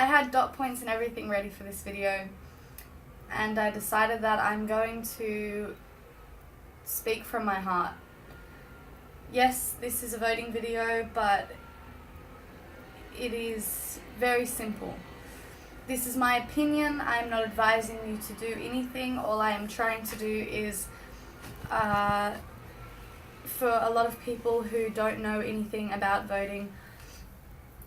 I had dot points and everything ready for this video, and I decided that I'm going to speak from my heart. Yes, this is a voting video, but it is very simple. This is my opinion. I'm not advising you to do anything. All I am trying to do is, for a lot of people who don't know anything about voting,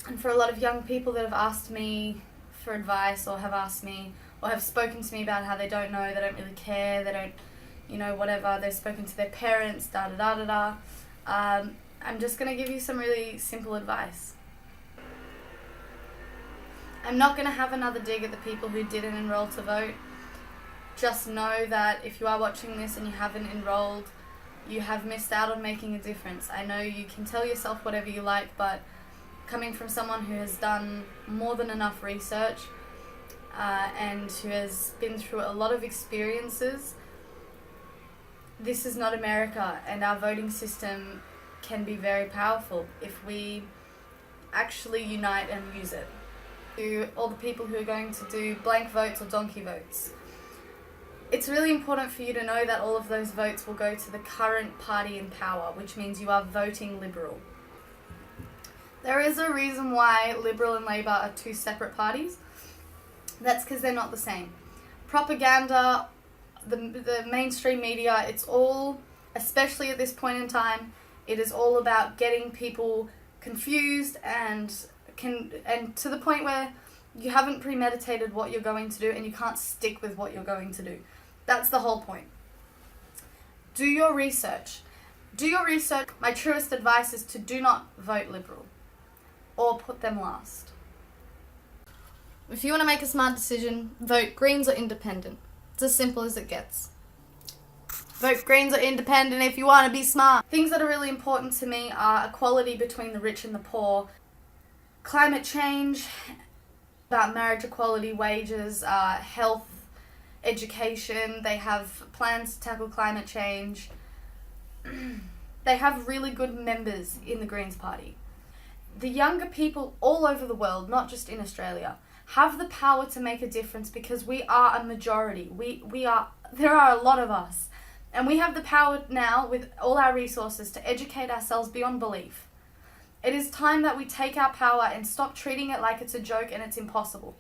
and for a lot of young people that have asked me for advice, or have asked me, or have spoken to me about how they don't know, they don't really care, they don't, whatever, they've spoken to their parents, I'm just going to give you some really simple advice. I'm not going to have another dig at the people who didn't enroll to vote. Just know that if you are watching this and you haven't enrolled, you have missed out on making a difference. I know you can tell yourself whatever you like, but coming from someone who has done more than enough research and who has been through a lot of experiences, this is not America, and our voting system can be very powerful if we actually unite and use it. To all the people who are going to do blank votes or donkey votes, it's really important for you to know that all of those votes will go to the current party in power, which means you are voting Liberal. There is a reason why Liberal and Labour are two separate parties. That's because they're not the same. Propaganda, the mainstream media, it's all, especially at this point in time, it is all about getting people confused and to the point where you haven't premeditated what you're going to do and you can't stick with what you're going to do. That's the whole point. Do your research. Do your research. My truest advice is to do not vote Liberal or put them last. If you want to make a smart decision, vote Greens or Independent. It's as simple as it gets. Vote Greens or Independent if you want to be smart. Things that are really important to me are equality between the rich and the poor, climate change, about marriage equality, wages, health, education. They have plans to tackle climate change. They have really good members in the Greens Party. The younger people all over the world, not just in Australia, have the power to make a difference because we are a majority. There are a lot of us. And we have the power now, with all our resources, to educate ourselves beyond belief. It is time that we take our power and stop treating it like it's a joke and it's impossible.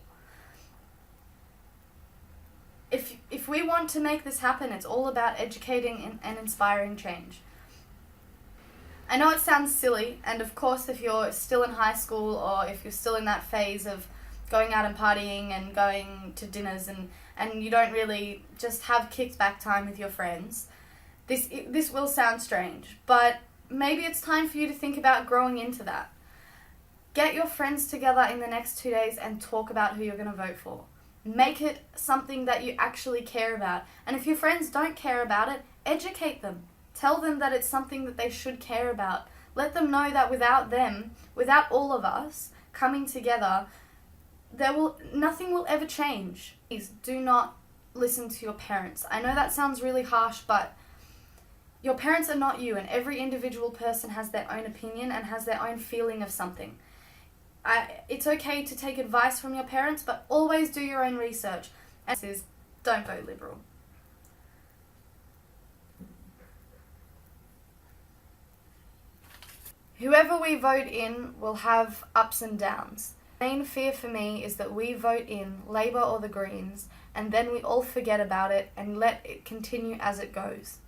If we want to make this happen, it's all about educating and inspiring change. I know it sounds silly, and of course if you're still in high school or if you're still in that phase of going out and partying and going to dinners and you don't really just have kickback time with your friends, this will sound strange, but maybe it's time for you to think about growing into that. Get your friends together in the next 2 days and talk about who you're going to vote for. Make it something that you actually care about. And if your friends don't care about it, educate them. Tell them that it's something that they should care about. Let them know that without them, without all of us coming together, nothing will ever change. Please do not listen to your parents. I know that sounds really harsh, but your parents are not you, and every individual person has their own opinion and has their own feeling of something. It's okay to take advice from your parents, but always do your own research. And this is, don't vote Liberal. Whoever we vote in will have ups and downs. The main fear for me is that we vote in Labour or the Greens and then we all forget about it and let it continue as it goes.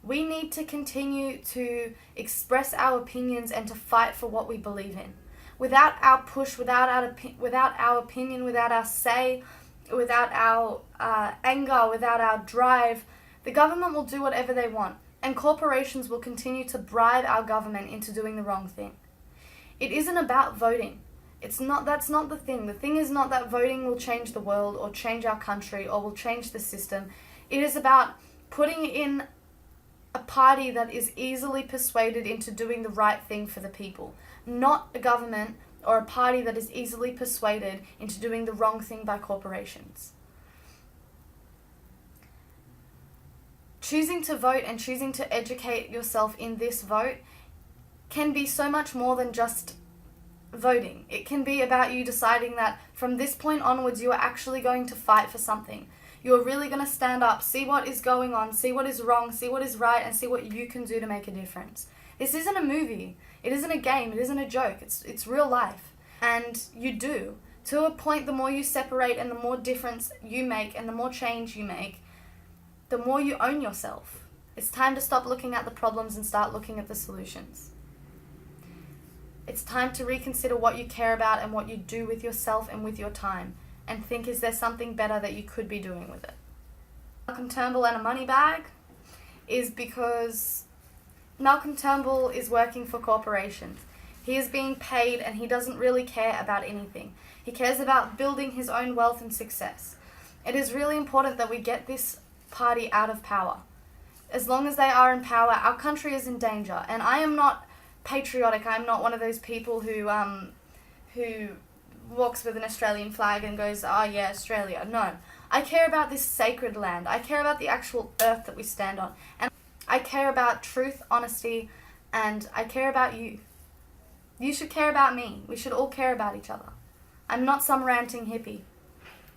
We need to continue to express our opinions and to fight for what we believe in. Without our push, without our opinion, without our say, without our anger, without our drive, the government will do whatever they want. And corporations will continue to bribe our government into doing the wrong thing. It isn't about voting. That's not the thing. The thing is not that voting will change the world or change our country or will change the system. It is about putting in a party that is easily persuaded into doing the right thing for the people, not a government or a party that is easily persuaded into doing the wrong thing by corporations. Choosing to vote and choosing to educate yourself in this vote can be so much more than just voting. It can be about you deciding that from this point onwards you are actually going to fight for something. You're really going to stand up, see what is going on, see what is wrong, see what is right, and see what you can do to make a difference. This isn't a movie. It isn't a game. It isn't a joke. It's real life. And you do. To a point, the more you separate and the more difference you make and the more change you make, the more you own yourself. It's time to stop looking at the problems and start looking at the solutions. It's time to reconsider what you care about and what you do with yourself and with your time, and think, is there something better that you could be doing with it? Malcolm Turnbull and a money bag is because Malcolm Turnbull is working for corporations. He is being paid and he doesn't really care about anything. He cares about building his own wealth and success. It is really important that we get this party out of power. As long as they are in power, our country is in danger. And I am not patriotic. I'm not one of those people who walks with an Australian flag and goes, oh yeah, Australia. No. I care about this sacred land. I care about the actual earth that we stand on. And I care about truth, honesty, and I care about you. You should care about me. We should all care about each other. I'm not some ranting hippie.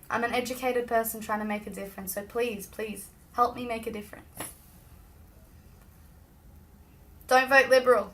I'm an educated person trying to make a difference. So please, please, help me make a difference. Don't vote Liberal.